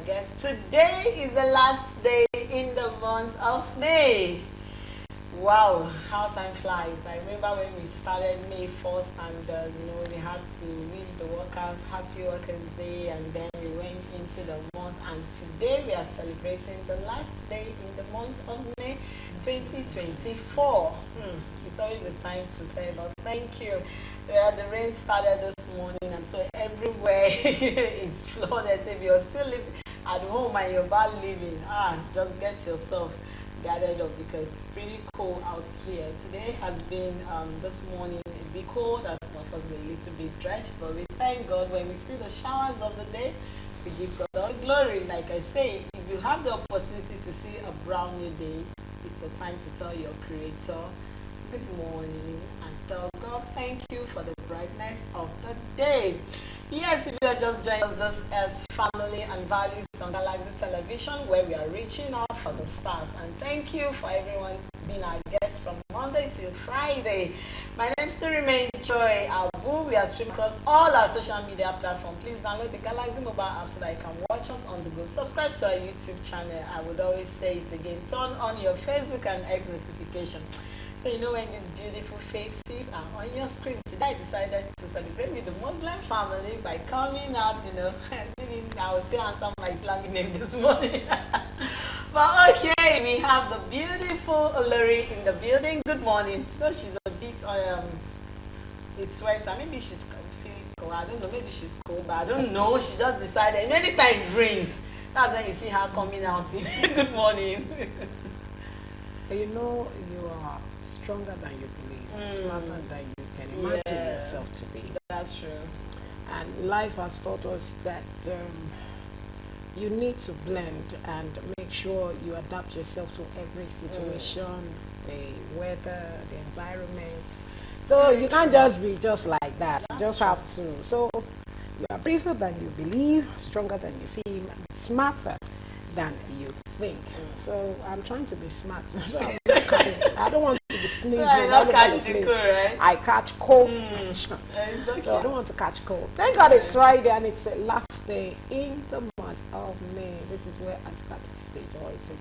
guest. Today is the last day in the month of May. Wow, how time flies. I remember when we started May 1st and we had to wish the workers Happy Workers Day, and then we went into the month, and today we are celebrating the last day in the month of May 2024. It's always a time to pay, but thank you. The rain started this morning, and so everywhere it's flooded. So if you're still living at home and you're bad living, just get yourself gathered up because it's pretty cold out here. Today has been this morning a bit cold, as some of us were a little bit drenched, but we thank God when we see the showers of the day. We give God all glory. Like I say, if you have the opportunity to see a brand new day, it's a time to tell your Creator good morning and tell God thank you for the brightness of the day. Yes, if you are just joining us, this is Family and Values on Galaxy Television, where we are reaching out for the stars. And thank you for everyone being our guest from Monday till Friday. My name still remains Joy Abu. We are streaming across all our social media platforms. Please download the Galaxy mobile app so that you can watch us on the go. Subscribe to our YouTube channel. I would always say it again. Turn on your Facebook and X notification. So you know when these beautiful faces are on your screen. Today I decided to celebrate with the Muslim family by coming out, I will still answer my Islamic name this morning. But okay, we have the beautiful Olori in the building. Good morning. Though she's a bit with sweats, maybe she's feeling cold. I don't know, maybe she's cold, but I don't know. She just decided. Anytime it rains, that's when you see her coming out. Good morning. You know, you are stronger than you believe, smarter than you can imagine yourself to be. That's true. And life has taught us that you need to blend and make sure you adapt yourself to every situation, the weather, the environment. So you can't just be just like that. You just have to. So you are braver than you believe, stronger than you seem, smarter than you think. So I'm trying to be smart. So I don't want to be sneezing. I catch cold. So I don't want to catch cold. Thank God it's Friday and it's the last day in the month of May. This is where I start rejoicing.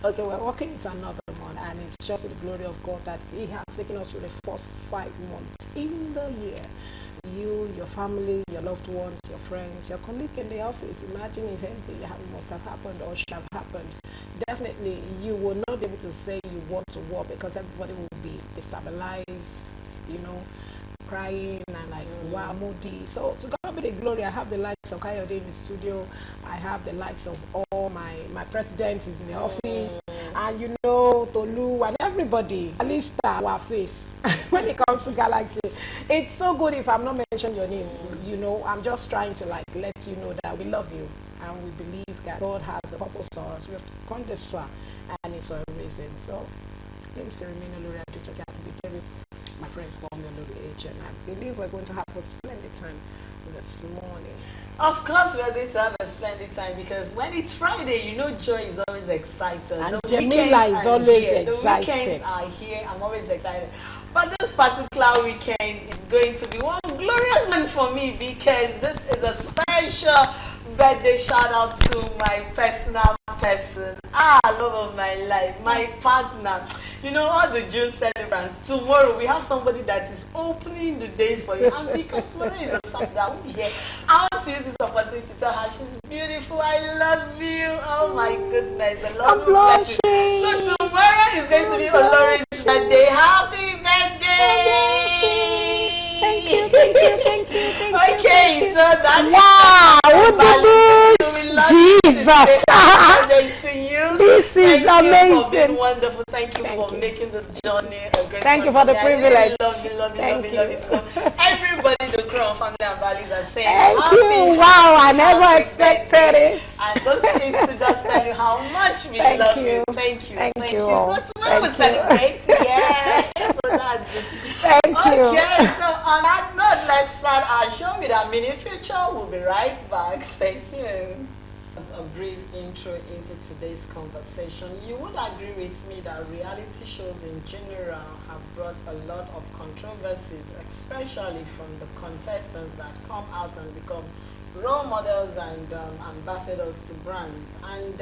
Okay, we're walking into another month, and it's just the glory of God that He has taken us through the first 5 months in the year. You, your family, your loved ones, your friends, your colleague in the office, imagine if anything must have happened or should have happened. Definitely, you will not be able to say you want to work because everybody will be destabilized, crying and like, wow, moody. So to God be the glory. I have the likes of Kayode in the studio. I have the likes of all my president is in the office. And Tolu and everybody, at least our face when it comes to Galaxy. It's so good if I'm not mentioning your name. I'm just trying to let you know that we love you and we believe that God has a purpose for us. We have come this far and it's for a reason. So, let me say, my friends call me Olori H, and I believe we're going to have a splendid time this morning. Of course, we're going to have a splendid time because when it's Friday, Joy is always excited. And Jamila is always excited. The weekends are here. I'm always excited. But this particular weekend is going to be one glorious one for me because this is a special birthday shout out to my personal person. Love of my life, my partner. All the June celebrants. Tomorrow we have somebody that is opening the day for you. And because tomorrow is a Saturday, I won't be here. I want to use this opportunity to tell her she's beautiful. I love you. Oh my goodness. The Lord will bless you. So tomorrow is going to be Olori's birthday. Happy birthday! Thank you. Okay, so that Jesus! To you. This is amazing. Thank you for being wonderful. Thank you for making this journey a great Thank you for the privilege. I love you. So everybody, the crew of Family and Values are saying thank you. Wow, I never expected it. And this is to just tell you how much we love you. Thank you. Thank you. So tomorrow we celebrate. Yeah. So that's it. Thank you. Okay, so on that note, let's start our show with our mini feature. We'll be right back. Stay tuned. As a brief intro into today's conversation, you would agree with me that reality shows in general have brought a lot of controversies, especially from the contestants that come out and become role models and ambassadors to brands. And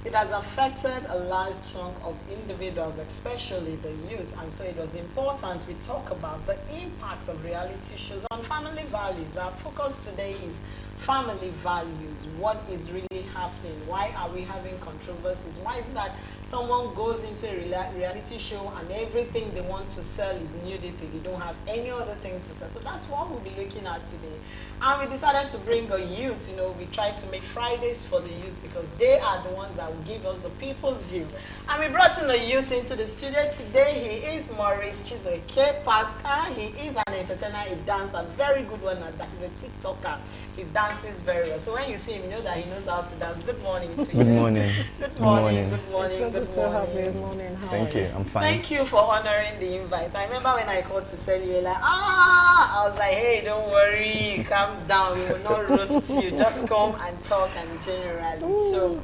it has affected a large chunk of individuals, especially the youth. And so it was important we talk about the impact of reality shows on family values. Our focus today is family values. What is really happening? Why are we having controversies? Why is that someone goes into a reality show and everything they want to sell is nudity? They don't have any other thing to sell. So that's what we'll be looking at today. And we decided to bring the youth. You know, we tried to make Fridays for the youth because they are the ones that will give us the people's view. And we brought in the youth into the studio today. He is Maurice Chizoke Pascal. He is an entertainer, a dancer, very good one at that. He's a TikToker. He dances very well. So when you see him, you know that he knows how to dance. Good morning to you. Good morning. Good morning. Good morning. It's so Good good to have you. morning. Good morning. How Thank are you. I'm fine. Thank you for honoring the invite. I remember when I called to tell you, you're like, I was like, hey, don't worry, calm down. We will not roast you. Just come and talk and generally. So,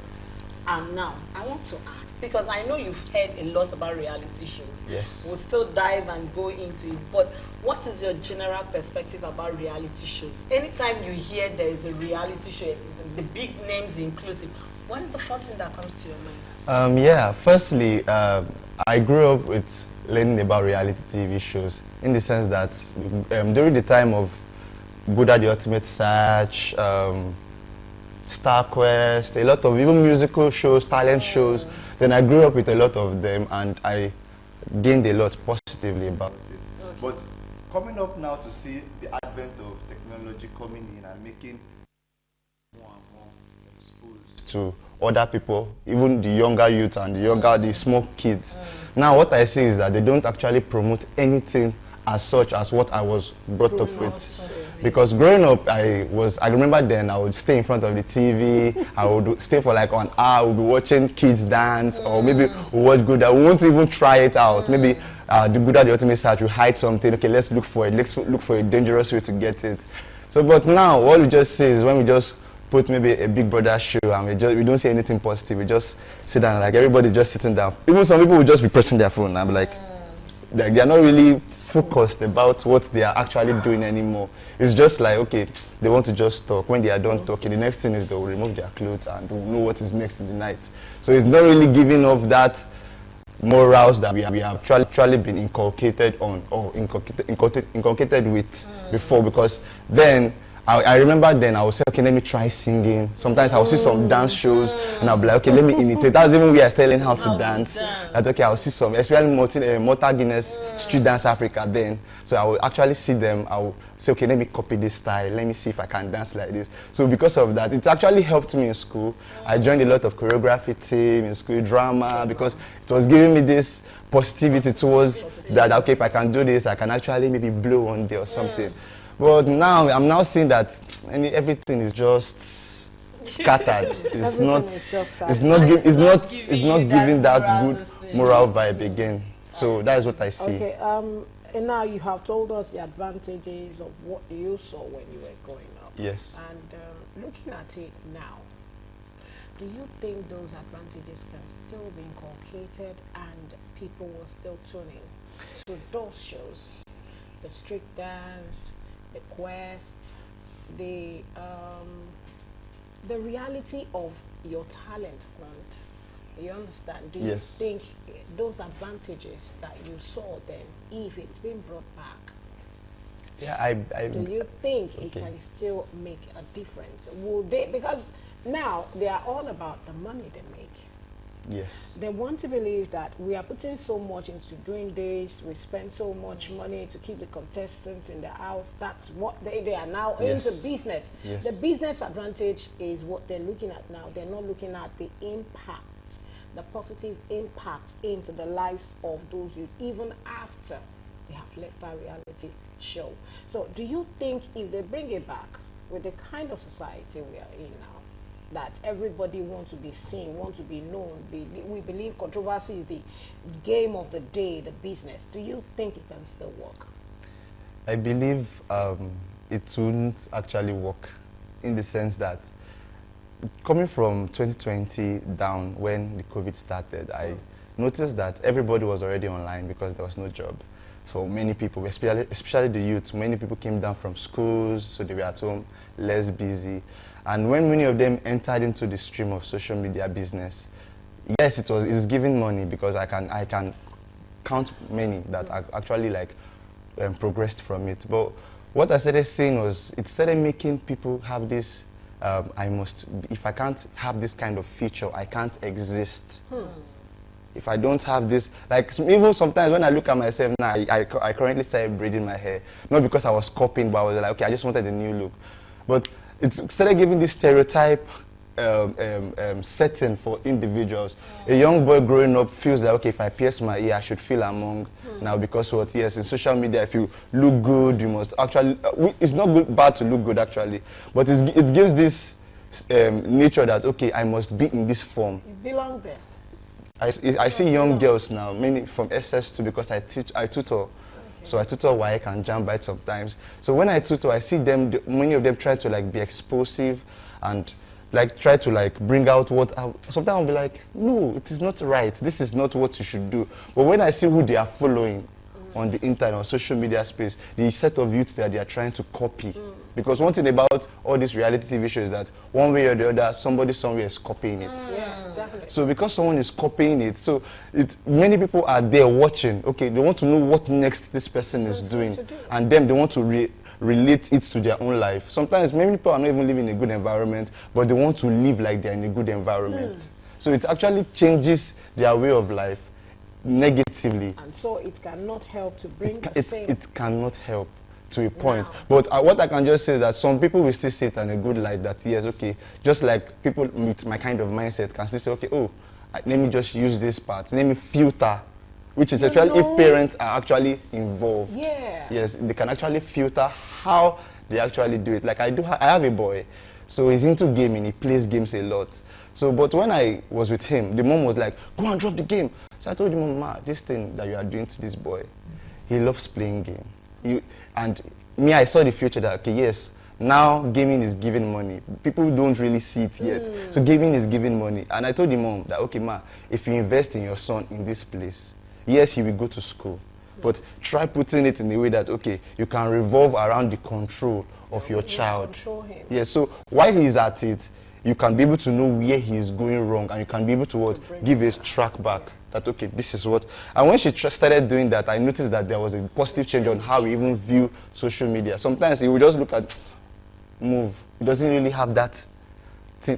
now, I want to ask, because I know you've heard a lot about reality shows. Yes. We'll still dive and go into it. But what is your general perspective about reality shows? Anytime you hear there is a reality show, the big names inclusive, what is the first thing that comes to your mind? Yeah, firstly, I grew up with learning about reality TV shows in the sense that during the time of Buddha the Ultimate Search, Star Quest, a lot of even musical shows, talent shows, then I grew up with a lot of them and I gained a lot positively about it. Okay. But coming up now to see the advent of technology coming in and making more and more exposed to other people, even the younger youth and the small kids. Now what I see is that they don't actually promote anything as such as what I was brought up with. Because growing up, I remember then I would stay in front of the TV, I would stay for like an hour, I would be watching kids dance, or maybe we watch Gouda, we won't even try it out. Maybe the Gouda the Ultimate Search, we hide something, okay, let's look for it, let's look for a dangerous way to get it. So, but now, what we just see is when we just put maybe a Big Brother show and we don't see anything positive, we just sit down, like everybody's just sitting down. Even some people will just be pressing their phone, I'm like they're not really focused about what they are actually doing anymore. It's just like, okay, they want to just talk. When they are done talking, the next thing is they'll remove their clothes and we'll know what is next in the night. So it's not really giving off that morals that we have actually been inculcated on or inculcated with before, because then I remember then I would say, okay, let me try singing. Sometimes I would see some dance shows and I'll be like, okay, let me imitate. That's even where I started learning how to dance. That's okay, I'll see some, especially Mortal Guinness, Street Dance Africa then. So I would actually see them, I would say, okay, let me copy this style, let me see if I can dance like this. So because of that, it actually helped me in school. I joined a lot of choreography team in school, drama, because it was giving me this positivity towards that, okay, if I can do this, I can actually maybe blow one day or something. But now I'm now seeing that everything is just scattered. It's not giving that good moral vibe again. So that is what I see. Okay. And now you have told us the advantages of what you saw when you were growing up. Yes. And looking at it now, do you think those advantages can still be inculcated and people will still tune in to those shows? The street dance, the quest, the reality of your talent hunt. You understand? Do you think those advantages that you saw then, if it's been brought back, do you think it can still make a difference? Will they, because now they are all about the money they make. Yes. They want to believe that we are putting so much into doing this, we spend so much money to keep the contestants in the house. That's what they are now into business. Yes. The business advantage is what they're looking at now. They're not looking at the impact, the positive impact into the lives of those youth, even after they have left that reality show. So do you think if they bring it back with the kind of society we are in now, that everybody wants to be seen, wants to be known, we believe controversy is the game of the day, the business, do you think it can still work? I believe it wouldn't actually work, in the sense that coming from 2020 down when the COVID started, I noticed that everybody was already online because there was no job. So many people, especially the youth, many people came down from schools, so they were at home, less busy. And when many of them entered into the stream of social media business, yes, it's giving money, because I can count many that actually progressed from it. But what I started seeing was, it started making people have this, if I can't have this kind of feature, I can't exist. If I don't have this, like even sometimes when I look at myself now, I currently started braiding my hair. Not because I was copying, but I was like, okay, I just wanted a new look. But it started giving this stereotype setting for individuals. A young boy growing up feels like, okay, if I pierce my ear, I should feel among. Now, because what? Yes, in social media, if you look good, you must actually, it's not bad to look good actually, but it gives this nature that, okay, I must be in this form. You belong there. I see young girls now, many from SS2, because I tutor. Okay. So I tutor WAEC and JAMB sometimes. So when I tutor, I see them, many of them try to be explosive and try to bring out sometimes I'll be like, no, it is not right. This is not what you should do. But when I see who they are following on the internet, on social media space, the set of youth that they are trying to copy. Because one thing about all these reality TV shows is that one way or the other, somebody somewhere is copying it. Yeah, definitely. So because someone is copying it, so many people are there watching. Okay, they want to know what next this person is doing, and then they want to relate it to their own life. Sometimes many people are not even living in a good environment, but they want to live like they're in a good environment. So it actually changes their way of life negatively. And so it cannot help to bring it cannot help to a point. But what I can just say is that some people will still see it in a good light, that yes, okay, just like people with my kind of mindset can still say, okay, oh, let me just use this part, let me filter, which is actually if parents are actually involved. Yeah. Yes, they can actually filter how they actually do it. Like I have a boy, so he's into gaming, he plays games a lot. So, but when I was with him, the mom was like, go and drop the game. So I told the mom, Ma, this thing that you are doing to this boy, he loves playing game. And me, I saw the future that, okay, yes, now gaming is giving money. People don't really see it yet. So gaming is giving money. And I told the mom that, okay, Ma, if you invest in your son in this place, yes, he will go to school. But try putting it in a way that, okay, you can revolve around the control of your child. Control him. Yes, so while he's at it, you can be able to know where he is going wrong, and you can be able to give a track back. That, okay, this is what. And when she started doing that, I noticed that there was a positive change on how we even view social media. Sometimes he would just look at, move. He doesn't really have that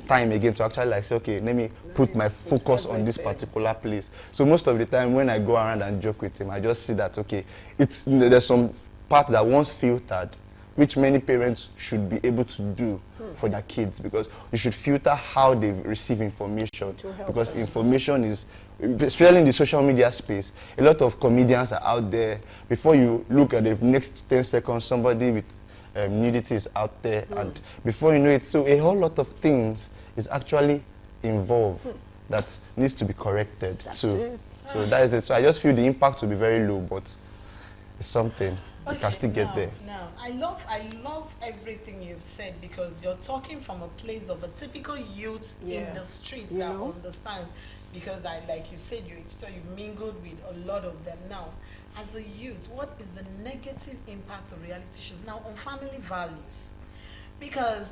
time again to actually say, okay, let me put my focus on this particular place. So most of the time when I go around and joke with him, I just see that, okay, there's some part that once filtered, which many parents should be able to do for their kids, because you should filter how they receive information, because information is, especially in the social media space, a lot of comedians are out there. Before you look at the next 10 seconds, somebody with nudity is out there, and before you know it, so a whole lot of things is actually involved that needs to be corrected too. So that is it. So I just feel the impact will be very low, but it's something. You can still get there. Now, I love everything you've said, because you're talking from a place of a typical youth in the streets that understands. Because like you said, you mingled with a lot of them. Now, as a youth, what is the negative impact of reality shows now on family values? Because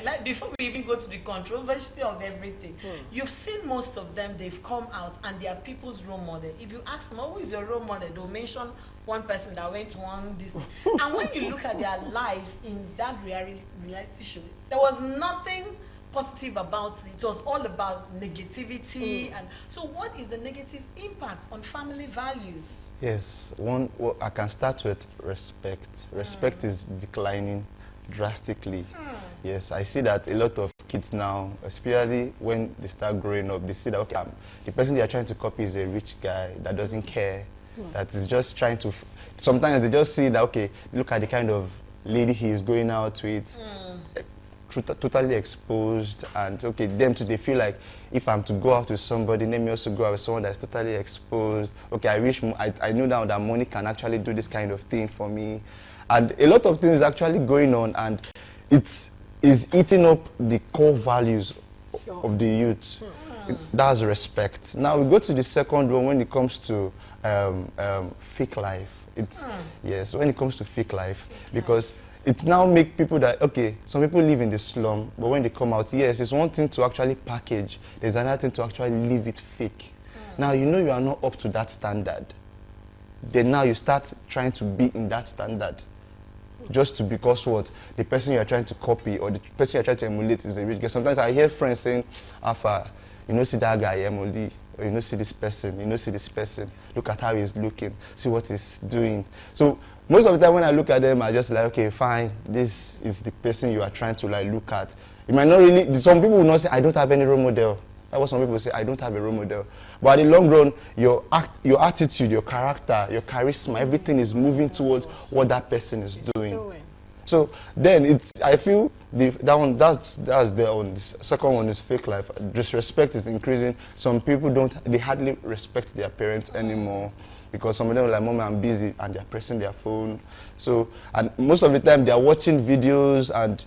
like before we even go to the controversy of everything, you've seen most of them, they've come out and they are people's role model. If you ask them, who is your role model, they'll mention one person that went to this. And when you look at their lives in that reality show, there was nothing positive about it. It was all about negativity. And so what is the negative impact on family values? Yes, I can start with respect. Respect is declining drastically. Yes, I see that a lot of kids now, especially when they start growing up, they see that, okay, the person they are trying to copy is a rich guy that doesn't care, that is just trying to, sometimes they just see that, okay, look at the kind of lady he is going out with, totally exposed, and okay, them too, they feel like, if I'm to go out with somebody, let me also go out with someone that's totally exposed. Okay, I know now that money can actually do this kind of thing for me. And a lot of things is actually going on, and it is eating up the core values of the youth. That's respect. Now we go to the second one when it comes to fake life. It's yes, when it comes to fake life, because it now make people that, okay, some people live in the slum, but when they come out, yes, it's one thing to actually package, there's another thing to actually live it fake. Now you know you are not up to that standard. Then now you start trying to be in that standard. Just to because what the person you are trying to copy or the person you are trying to emulate is a rich guy. Sometimes I hear friends saying, Alpha, you know, see that guy Emily, or you know, see this person, you know, see this person, look at how he's looking, see what he's doing. So most of the time when I look at them, I just like, okay, fine, this is the person you are trying to like look at. It might not really, some people will not say, I don't have any role model. That's what some people say, I don't have a role model. But in the long run, your attitude, your character, your charisma, everything is moving towards what that person is doing. So then I feel that's the second one is fake life. Disrespect is increasing. Some people they hardly respect their parents anymore, because some of them are like, Mom, I'm busy, and they're pressing their phone. So, and most of the time they're watching videos and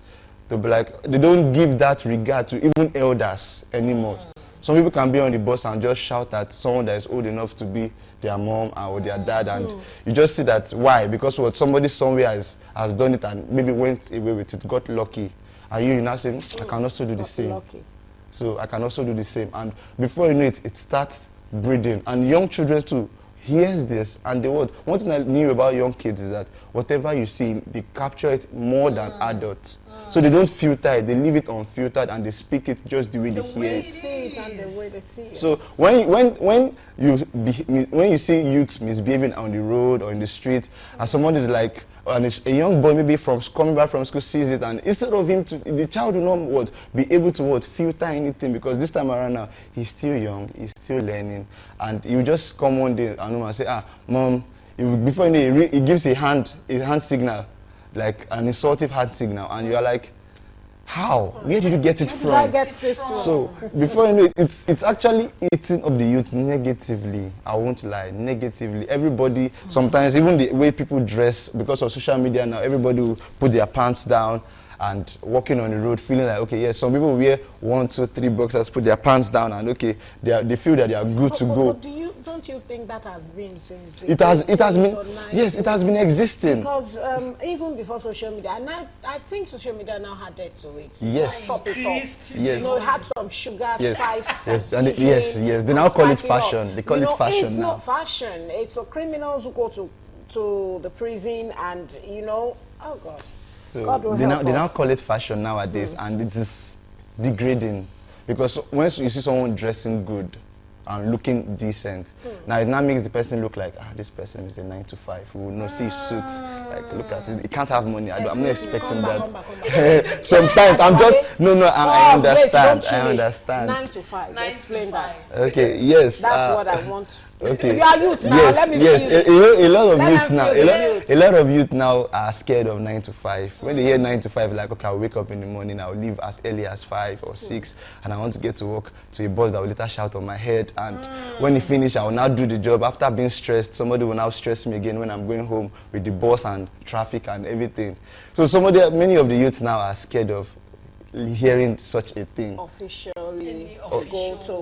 they'll be like, they don't give that regard to even elders anymore. Some people can be on the bus and just shout at someone that is old enough to be their mom or their dad, and you just see that. Why? Because what somebody somewhere has done it and maybe went away with it, got lucky, and you now say, I can also do the same. Lucky. So I can also do the same, and before you know it, it starts breeding. And young children too hears this, and one thing I knew about young kids is that whatever you see, they capture it more than adults. So they don't filter it, they leave it unfiltered and they speak it just the way they hear it. See it and the way they see it. So when you see youths misbehaving on the road or in the street, and someone is like, and a young boy maybe coming back from school sees it, and instead of the child will not be able to filter anything, because this time around now he's still young, he's still learning, and you just come one day and say, Mom, before you know it, he gives a hand signal, like an insultive hand signal, and you are like, how? Where did you get it from? I get this one. So before you know it, it's actually eating up the youth negatively. I won't lie, negatively. Everybody, sometimes even the way people dress, because of social media now, everybody will put their pants down and walking on the road feeling like, okay, yes, some people wear 1, 2, 3 boxers, put their pants down, and okay, they feel that they are good to go. Don't you think that has been since it has been, yes, it has been existing. Because even before social media, and I think social media now had that to it. Yes. Yes. You know, it had some sugar, spice. Yes. And yes. They now call it fashion. They call it fashion it's now. It's not fashion. It's criminals who go to the prison, and oh God. So they now call it fashion nowadays, and it is degrading, because once you see someone dressing good and looking decent, now it now makes the person look like, this person is a 9 to 5. We will not see suits. Like, look at it. He can't have money. I'm not expecting that. Sometimes I'm just I understand. I understand. 9 to 5. Explain that. Okay. Yes. That's what I want. Okay. You are youth now. Yes. Let me Yes. A lot of youth now are scared of 9 to 5. When they hear 9 to 5, like, okay, I'll wake up in the morning, I'll leave as early as 5 or 6, and I want to get to work to a boss that will later shout on my head. And when he finish, I will now do the job. After being stressed, somebody will now stress me again when I'm going home with the boss and traffic and everything. So many of the youths now are scared of hearing such a thing. Officially go to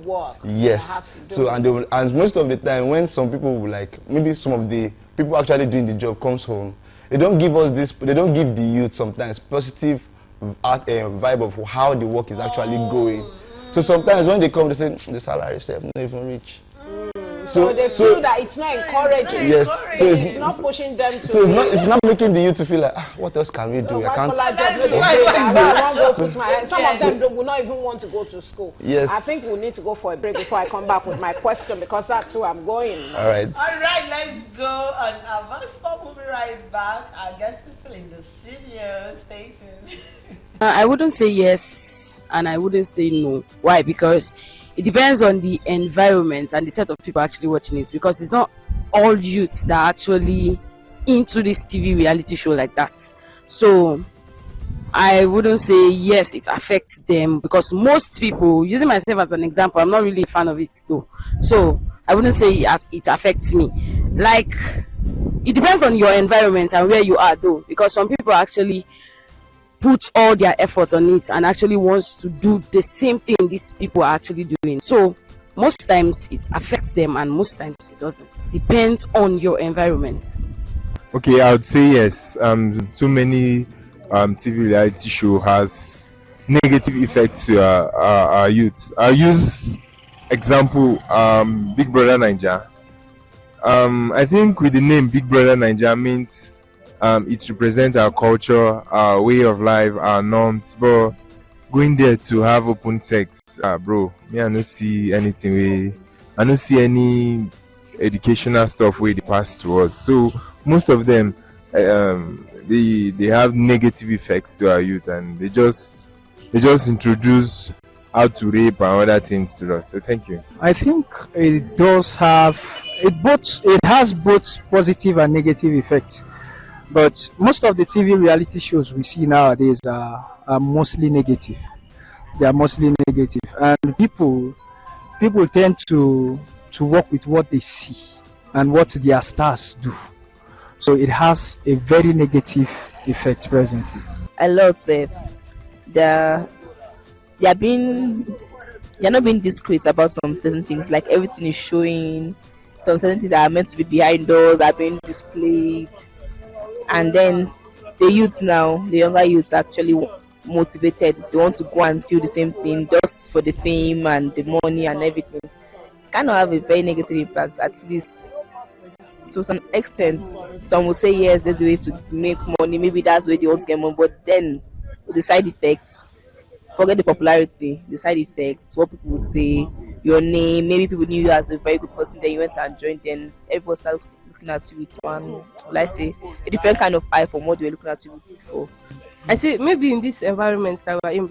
work. Yes. So and most of the time when some people maybe some of the people actually doing the job comes home, they don't give the youth sometimes positive vibe of how the work is actually going. So sometimes when they come, they say the salary is not even rich. So they feel that it's not encouraging. Yes. So it's not pushing them to. So it's not making the youth to feel like, what else can we do? I can't. Some of them will not even want to go to school. Yes. I think we need to go for a break before I come back with my question, because that's where I'm going. All right. All right, let's go on our Vox Pop. We'll be right back. Our guest is still in the studio. Stay tuned. I wouldn't say yes and I wouldn't say no. Why? Because it depends on the environment and the set of people actually watching it, because it's not all youths that are actually into this TV reality show like that. So I wouldn't say yes, it affects them, because most people, using myself as an example, I'm not really a fan of it though. So I wouldn't say it affects me. Like, it depends on your environment and where you are though, because some people actually put all their efforts on it and actually wants to do the same thing these people are actually doing. So most times it affects them and most times it doesn't. Depends on your environment. Okay, I would say yes. So many TV reality show has negative effects to our youth. I'll use example Big Brother Nigeria. I think with the name Big Brother Nigeria means it represents our culture, our way of life, our norms. But going there to have open sex, bro, me I don't see anything. I don't see any educational stuff where they pass to us. So most of them, they have negative effects to our youth, and they just introduce how to rape and other things to us. So thank you. I think it does have it has both positive and negative effects. But most of the TV reality shows we see nowadays are mostly negative. They are mostly negative, and people tend to work with what they see and what their stars do. So it has a very negative effect presently. A lot. They're they're not being discreet about some certain things. Like everything is showing. Some certain things that are meant to be behind doors are being displayed, and then the youths now, the younger youths, are actually motivated. They want to go and feel the same thing just for the fame and the money and everything. It kind of have a very negative impact, at least to some extent. Some will say yes, there's a way to make money. Maybe that's the way they want to get money. But then the side effects, forget the popularity, the side effects, what people will say, your name, maybe people knew you as a very good person, then you went and joined, then everyone starts looking at you with one, let's say, a different kind of eye from what they were looking at you with before. I say maybe in this environment that we're in,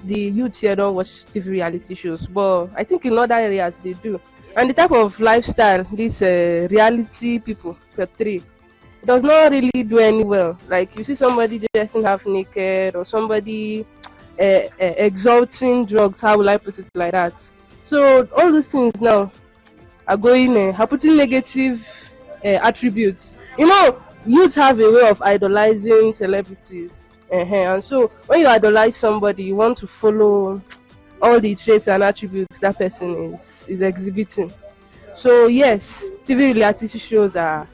the youth here don't watch TV reality shows, but I think in other areas they do. And the type of lifestyle these reality people portray does not really do any well. Like you see somebody dressing half naked or somebody exalting drugs, how will I put it like that? So all those things now are going, are putting negative attributes. You know, youth have a way of idolizing celebrities. And so when you idolize somebody, you want to follow all the traits and attributes that person is exhibiting. So yes, TV reality shows are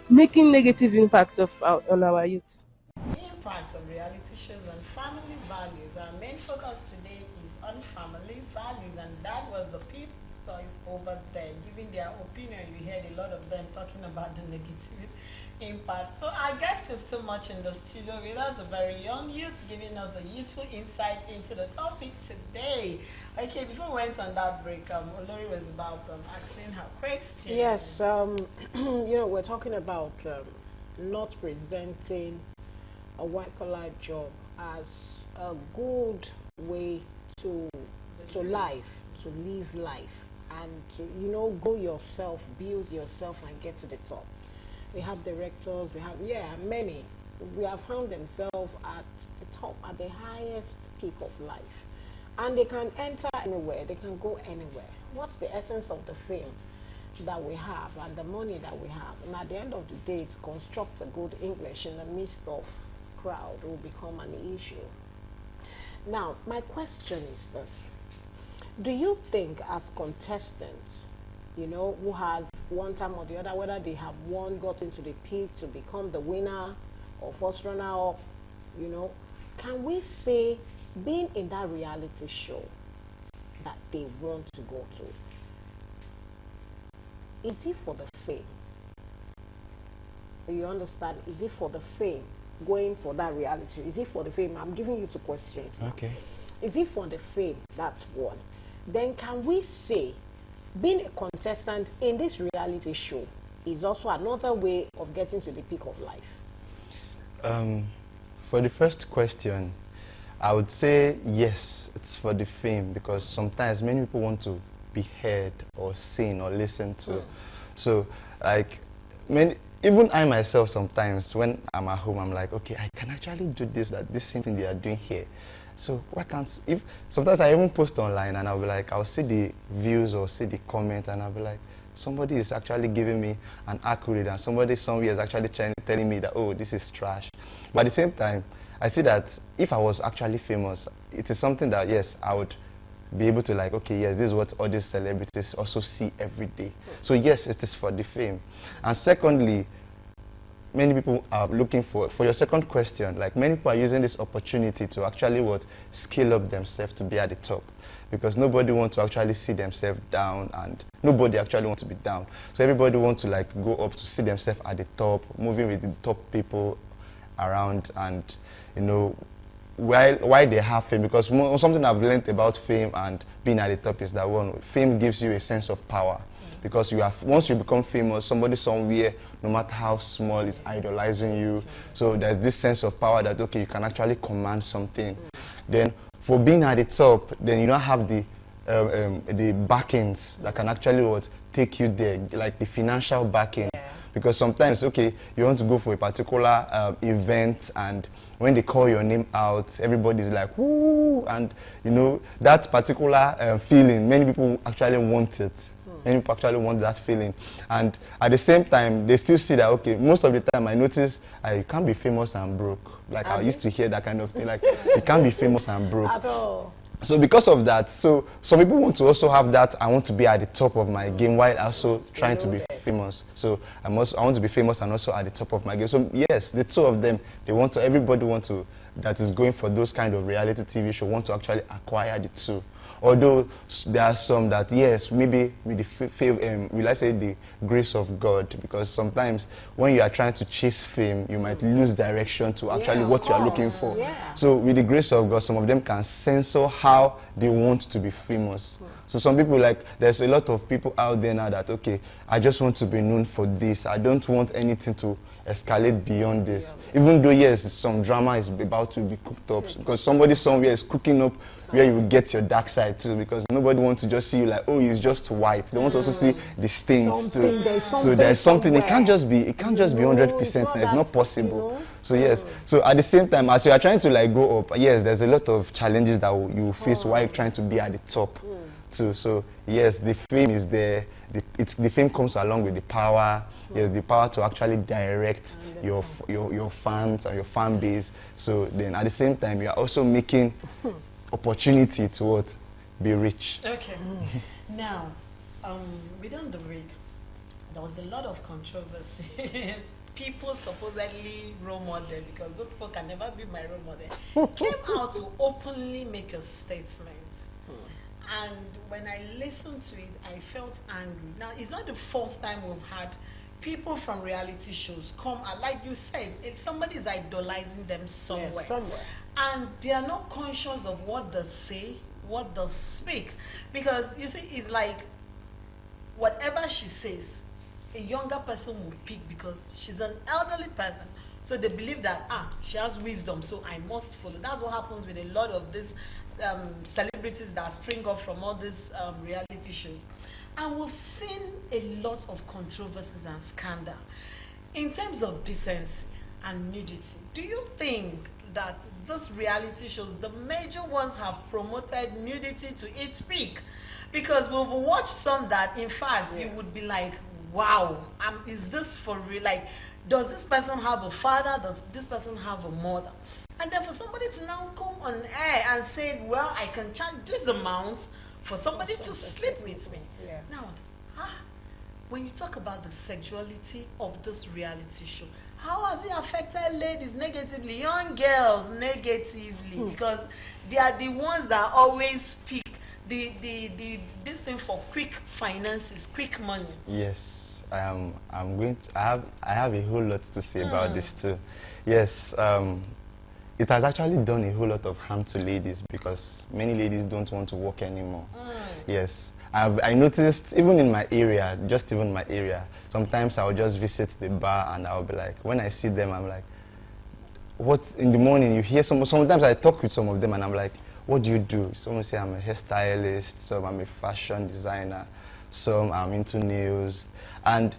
making negative impacts on our youth. The impact of reality shows on family values. Our main focus today is on family values, and that was the people's voice over there, giving their opinion. We heard a lot of them talking about the negative impact. So I guess there's too much in the studio with us, a very young youth giving us a youthful insight into the topic today. Okay, before we went on that break, Olori was about asking her question. Yes, you know, we're talking about not presenting a white-collar job as a good way to live life, and to, you know, grow yourself, build yourself, and get to the top. We have directors, we have, many. We have found themselves at the top, at the highest peak of life. And they can enter anywhere, they can go anywhere. What's the essence of the fame that we have and the money that we have? And at the end of the day, to construct a good English in the midst of crowd will become an issue. Now, my question is this. Do you think as contestants, you know, who has one time or the other, whether they have got into the peak to become the winner or first runner up, you know, can we say being in that reality show that they want to go to, is it for the fame? Do you understand? Is it for the fame, going for that reality? Is it for the fame? I'm giving you two questions now. Okay. Is it for the fame? That's one. Then can we say being a contestant in this reality show is also another way of getting to the peak of life? For the first question, I would say yes, it's for the fame, because sometimes many people want to be heard or seen or listened to. So, like, even I myself sometimes, when I'm at home, I'm like, okay, I can actually do this same thing they are doing here. So why can't, sometimes I even post online and I'll be like, I'll see the views or see the comment and I'll be like, somebody is actually giving me an accolade and somebody somewhere is actually telling me that, oh, this is trash. But at the same time, I see that if I was actually famous, it is something that, yes, I would be able to like, okay, yes, this is what all these celebrities also see every day. So yes, it is for the fame. And secondly, many people are looking for your second question, like many people are using this opportunity to actually scale up themselves to be at the top. Because nobody wants to actually see themselves down, and nobody actually wants to be down. So everybody wants to like go up to see themselves at the top, moving with the top people around, and you know, why they have fame. Because something I've learned about fame and being at the top is that fame gives you a sense of power. Because once you become famous, somebody somewhere, no matter how small, is idolizing you. So there's this sense of power that, okay, you can actually command something. Then for being at the top, then you don't have the backings that can actually take you there, like the financial backing. Yeah. Because sometimes, okay, you want to go for a particular event, and when they call your name out, everybody's like, woo, and you know, that particular feeling, many people actually want it. Many people actually want that feeling. And at the same time, they still see that, okay, most of the time I notice you can't be famous and broke. Like I used to hear that kind of thing, like you can't be famous and broke. At all. So because of that, so some people want to also have that, I want to be at the top of my game while also trying to be famous. So I want to be famous and also at the top of my game. So yes, the two of them, everybody that is going for those kind of reality TV show want to actually acquire the two. Although there are some that, yes, maybe with will I say the grace of God, because sometimes when you are trying to chase fame, you might lose direction to actually what you are looking for. Yeah. So with the grace of God, some of them can censor how they want to be famous. So some people, like, there's a lot of people out there now that, okay, I just want to be known for this. I don't want anything to escalate beyond this. Even though, yes, some drama is about to be cooked up, because somebody somewhere is cooking up where you will get your dark side too, because nobody wants to just see you like, oh, he's just white. They want to also see the stains too. So there's something, it can't just be 100%. It's not possible. So yes, so at the same time, as you are trying to like go up, yes, there's a lot of challenges that you face while trying to be at the top too. So yes, the fame is there. The fame comes along with the power. Yes, the power to actually direct your fans and your fan base. So then at the same time, you are also making opportunity to be rich. Okay. Now, within the week, there was a lot of controversy. People supposedly role model, because those people can never be my role model, came out to openly make a statement. And when I listened to it, I felt angry. Now, it's not the first time we've had people from reality shows come, and like you said, if somebody is idolizing them somewhere, and they are not conscious of what they say, what they speak. Because you see, it's like whatever she says, a younger person will pick, because she's an elderly person. So they believe that, she has wisdom, so I must follow. That's what happens with a lot of these celebrities that spring up from all these reality shows. And we've seen a lot of controversies and scandal. In terms of decency and nudity, do you think that those reality shows, the major ones, have promoted nudity to its peak? Because we've watched some that, in fact, you would be like, wow, is this for real? Like, does this person have a father? Does this person have a mother? And then for somebody to now come on air and say, well, I can charge this amount for somebody to sleep with me. Yeah. Now, when you talk about the sexuality of this reality show, how has it affected ladies negatively, young girls negatively? Because they are the ones that always pick this thing for quick finances, quick money. Yes, I have a whole lot to say about this too. Yes, it has actually done a whole lot of harm to ladies, because many ladies don't want to work anymore. Yes, I noticed even in my area, sometimes I'll just visit the bar and I'll be like, when I see them, I'm like, what, in the morning you hear sometimes I talk with some of them and I'm like, what do you do? Someone say I'm a hairstylist, some I'm a fashion designer, some I'm into nails. And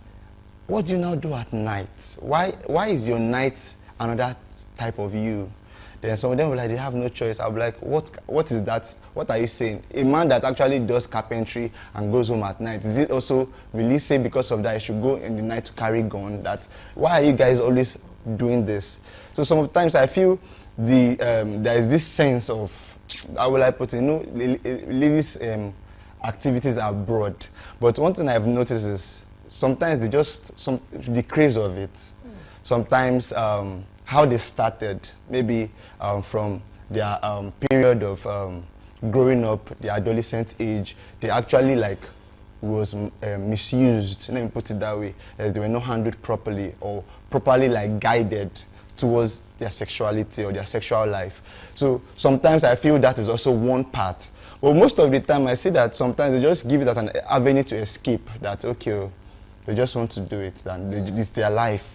what do you now do at night? Why is your night another type of you? Then some of them were like, they have no choice. I'll be like, what is that? What are you saying? A man that actually does carpentry and goes home at night, is it also, will he say because of that he should go in the night to carry gun? Why are you guys always doing this? So sometimes I feel there is this sense of, how will I put it, ladies activities are broad, but one thing I've noticed is sometimes the craze of it, sometimes how they started, maybe from their period of growing up, the adolescent age, they actually was misused, let me put it that way, as they were not handled properly or properly guided towards their sexuality or their sexual life. So sometimes I feel that is also one part. But most of the time I see that sometimes they just give it as an avenue to escape, that okay, they just want to do it, and it's their life.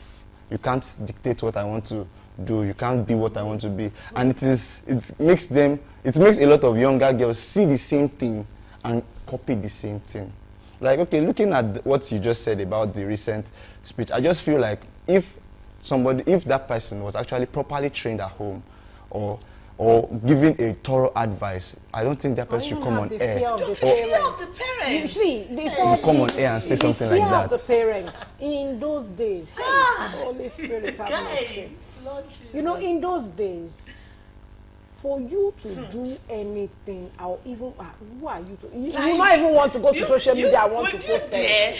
You can't dictate what I want to do, you can't be what I want to be. And it makes a lot of younger girls see the same thing and copy the same thing. Okay, looking at what you just said about the recent speech, I just feel like if that person was actually properly trained at home or given a thorough advice, I don't think that person should come on air. The fear of the parents. You see, come on air and say something like that. The parents in those days, Holy Spirit have mercy. You know, in those days, for you to do anything, or even who are you to? You might even want to go to social media. I want to post it.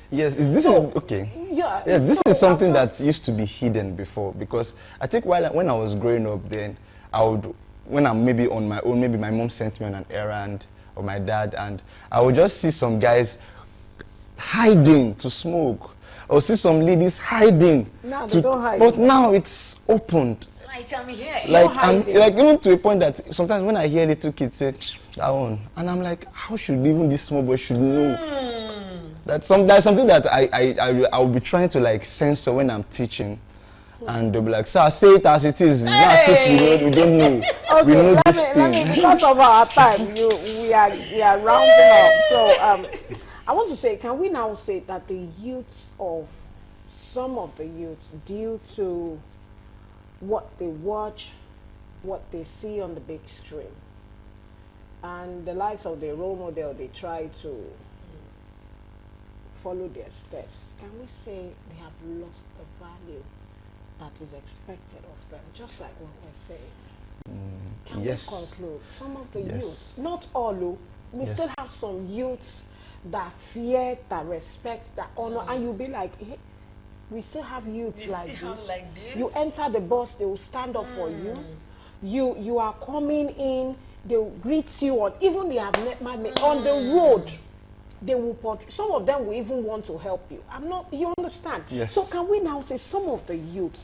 Yes, this is okay. Yeah. Yes, this is something that used to be hidden before, because I think when I was growing up, then when I'm maybe on my own, maybe my mom sent me on an errand or my dad, and I would just see some guys hiding to smoke, or see some ladies hiding. Now they don't hide. But now it's opened. I'm here. I'm even to a point that sometimes when I hear little kids say that one, and I'm like, how should even this small boy should know? That's something that I will be trying to censor when I'm teaching, and they'll be like, sir, say it as it is. It's not as if we don't know. Okay, we know this thing. Because of our time, we are rounding up. So I want to say, can we now say that the youth of some of the youth, due to what they watch, what they see on the big screen, and the likes of their role model, they try to follow their steps, can we say they have lost the value that is expected of them, just like what we're saying? Can yes. we conclude? Some of the Yes. youth, not all, we Yes. still have some youths that fear, that respect, that honor, and you'll be like, hey, we still have youths like this. You enter the bus, they will stand up for you. You are coming in, they will greet you on, even they have met on the road. They will some of them will even want to help you. You understand? Yes. So can we now say some of the youth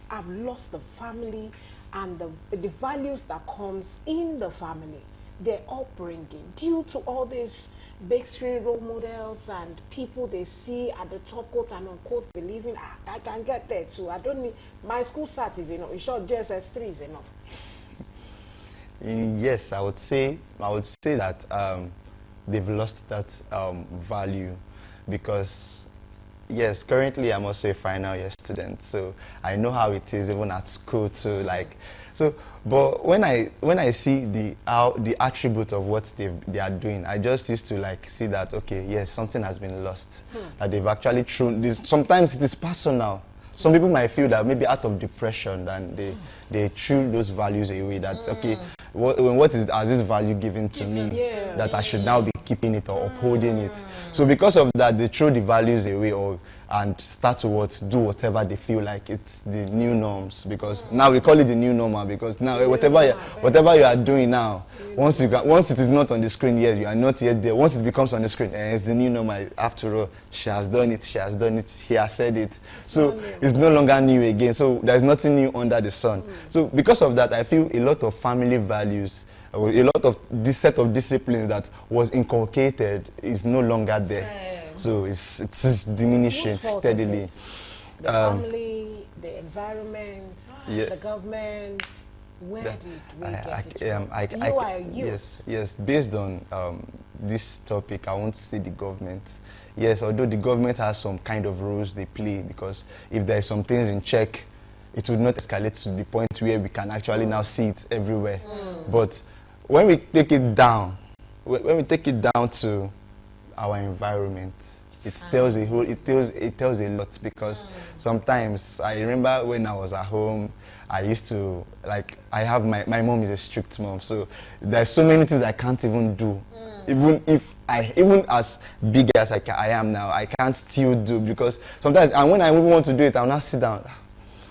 have lost the family and the values that comes in the family, their upbringing, due to all these big screen role models and people they see at the top, quote and unquote, believing I can get there too. I don't need my school cert is enough. In short, JSS3 is enough. Yes, I would say that they've lost that value, because yes, currently I'm also a final year student, so I know how it is even at school too. But when I see the attribute of what they are doing, I just used to see that, okay, yes, something has been lost, that they've actually thrown this. Sometimes it is personal. Some people might feel that maybe out of depression, and they threw those values away. That okay, what has this value given to me that I should now be keeping it or upholding it? So because of that, they throw the values away and start to do whatever they feel like it's the new norms. Because now we call it the new normal, because now whatever you are doing now, once it is not on the screen yet, you are not yet there. Once it becomes on the screen, it's the new normal. After all, she has done it, he has said it. So it's no longer new again. So there's nothing new under the sun. So because of that, I feel a lot of family values, a lot of this set of disciplines that was inculcated is no longer there. So it's diminishing steadily. The family, the environment, the government. Where did we get it from? Yes. Based on this topic, I won't say the government. Yes, although the government has some kind of roles they play, because if there are some things in check, it would not escalate to the point where we can actually now see it everywhere. But when we take it down to our environment, it tells a lot, because sometimes I remember when I was at home, I used to, like, I have my mom is a strict mom, so there's so many things I can't even do. Even as big as I am now, I can't still do, because sometimes, and when I want to do it, I'll not sit down.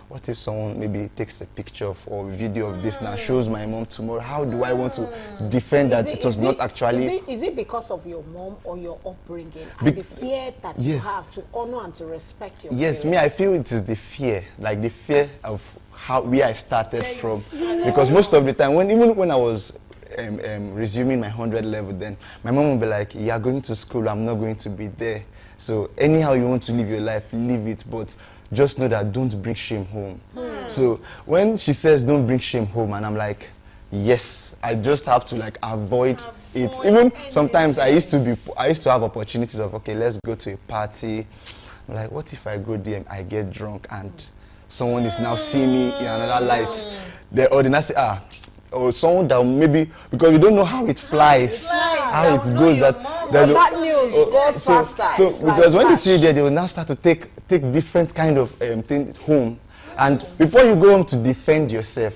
What if someone maybe takes a picture of or video of this now, shows my mom tomorrow? How do I want to defend that it was not actually? Is it because of your mom or your upbringing and the fear that you have to honor and to respect your Yes, parents? me, I feel it is the fear, like the fear of where I started from. Because most of the time, even when I was resuming my 100 level, then my mom would be like, "You are going to school, I'm not going to be there. So anyhow you want to live your life, live it, but just know that don't bring shame home." So when she says don't bring shame home, and I'm like, yes, I just have to like avoid it. Even sometimes I used to have opportunities of, okay, let's go to a party. I'm like, what if I go there and I get drunk and someone is now seeing me in another light? Or they not say, or someone that maybe, because we don't know how it flies, how it goes. That news goes faster. So because when you see it there, they will now start to take different kind of things home, and before you go home to defend yourself,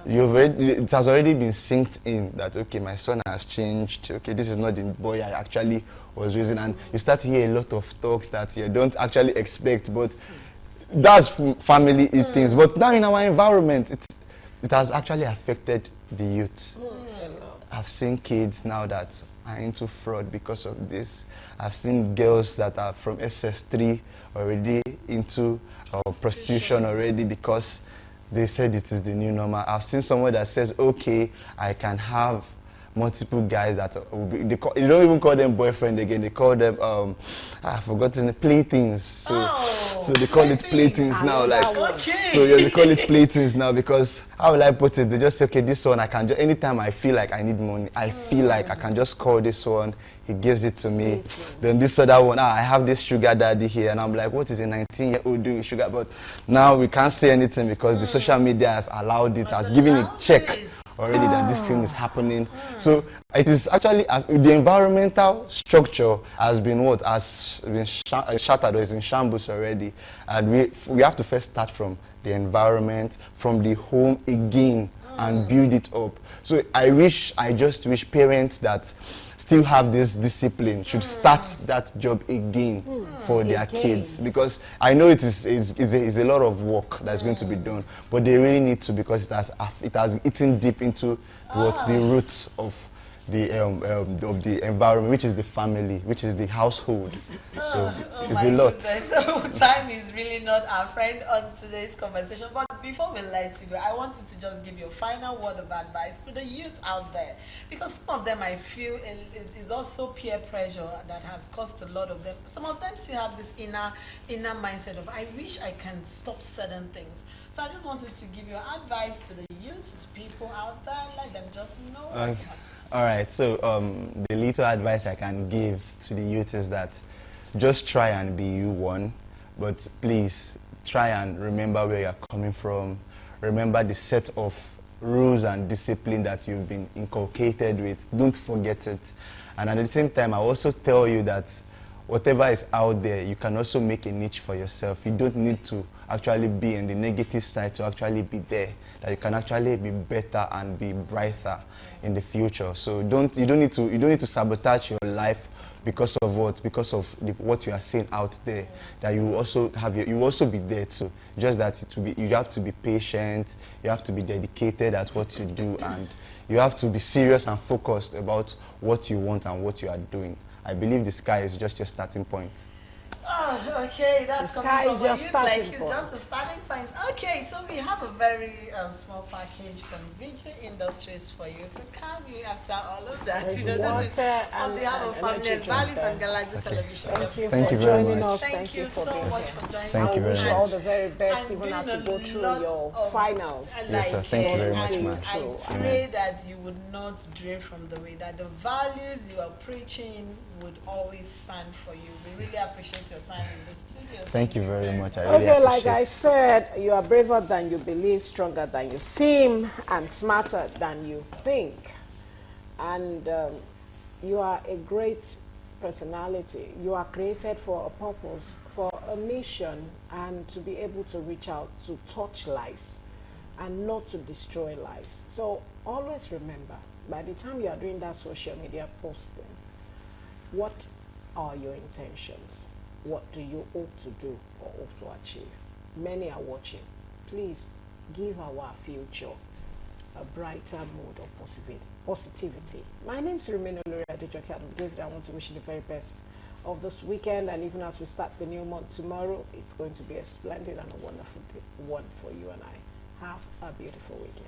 it has already been synced in that, okay, my son has changed. Okay, this is not the boy I actually was raising, and you start to hear a lot of talks that you don't actually expect, but that's family things. But now in our environment, it has actually affected the youth. I've seen kids now that are into fraud because of this. I've seen girls that are from SS3 already into prostitution already because they said it is the new normal. I've seen someone that says, okay, I can have multiple guys that they don't even call them boyfriend again. They call them I've forgotten, playthings. So they call it playthings now. So yeah, they call it playthings now, because how will I put it? They just say, okay, this one I can just, anytime I feel like I need money, I feel like I can just call this one. He gives it to me. Then this other one, I have this sugar daddy here, and I'm like, what is a 19-year-old doing with sugar? But now we can't say anything because the social media has allowed it, has given a check already that this thing is happening. So it is actually the environmental structure has been shattered, or is in shambles already, and we have to first start from the environment, from the home again, and build it up. So I just wish parents that still have this discipline should start that job again for their kids, because I know it is a lot of work that's going to be done, but they really need to, because it has eaten deep into the roots of the environment, which is the family, which is the household. So it's a lot. So time is really not our friend on today's conversation. But before we let you go, I want you to just give your final word of advice to the youth out there, because some of them, I feel, it is also peer pressure that has caused a lot of them. Some of them still have this inner mindset of, I wish I can stop certain things. So I just wanted to give your advice to the youth, to people out there, let them just know. All right, so the little advice I can give to the youth is that just try and be you, one, but please try and remember where you're coming from. Remember the set of rules and discipline that you've been inculcated with. Don't forget it. And at the same time, I also tell you that whatever is out there, you can also make a niche for yourself. You don't need to actually be in the negative side to actually be there. That you can actually be better and be brighter in the future. So you don't need to sabotage your life because of what? Because of what you are seeing out there. That you will also be there too. Just that you have to be patient. You have to be dedicated at what you do, and you have to be serious and focused about what you want and what you are doing. I believe the sky is just your starting point. Oh, okay, that's the sky is your starting point. Just the starting point. Okay, so we have a very small package from VJ Industries for you to calm you after all of that. There's This is on behalf of Family and Values and Galaxy Television. Thank you very joining much. us. Thank you so much for joining us. Thank you very I wish much. you all the very best, even as you go Doing a through lot your of finals. Yes, sir. Thank you very much, And ma'am. I pray that you would not drift from the way, that the values you are preaching would always stand for you. We really appreciate your time in the studio. Thank you very much. I really Okay, like appreciate I it. said, you are braver than you believe, stronger than you seem, and smarter than you think. And you are a great personality. You are created for a purpose, for a mission, and to be able to reach out, to touch lives, and not to destroy lives. So always remember, by the time you are doing that social media posting, what are your intentions? What do you hope to do or hope to achieve? Many are watching. Please give our future a brighter mood of positivity. My name is Rumina Olori Adejoke David. I want to wish you the very best of this weekend, and even as we start the new month tomorrow, it's going to be a splendid and a wonderful one for you and I. Have a beautiful weekend.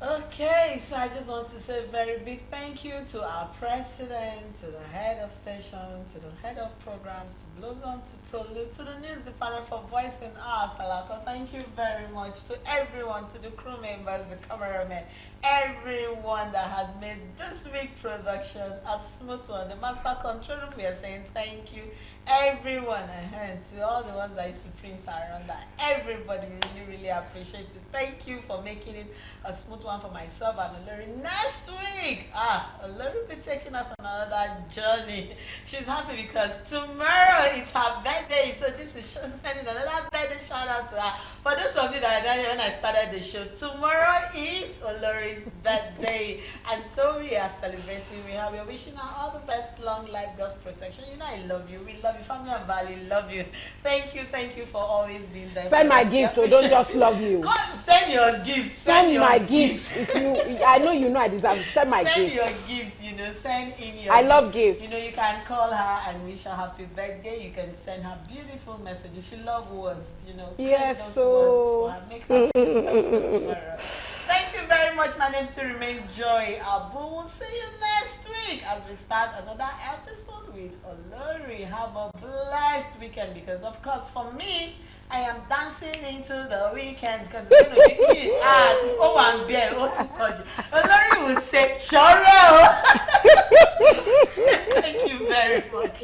Okay, so I just want to say a very big thank you to our president, to the head of station, to the head of programs, to Blossom, to Tolu, to the news department for voicing us, Salako. Thank you very much to everyone, to the crew members, the cameramen, everyone that has made this week production a smooth one. The master control room, we are saying thank you. Everyone, to all the ones that used to print around that, everybody really appreciate it. Thank you for making it a smooth one for myself and Olori. Next week, Olori will be taking us on another journey. She's happy because tomorrow is her birthday, so this is sending another birthday shout out to her. For those of you that are down here when I started the show, tomorrow is Olori's birthday, and so we are celebrating. We're wishing her all the best, long life, God's protection. You know I love you. We love you. Family and Valley love you. Thank you for always being there. Send my gift, or don't just love you. God, send your gifts. Send my gifts. If you, I know you know I deserve. Send my send gifts. Your gifts. Send in your. I love gifts. You can call her and wish her happy birthday. You can send her beautiful messages. She loves words. Yes, so. Make her tomorrow. Thank you very much. My name is Remain Joy Abu. We'll see you next week as we start another episode with Olori. Have a blessed weekend, because of course for me, I am dancing into the weekend because Olori will say Choro. Thank you very much.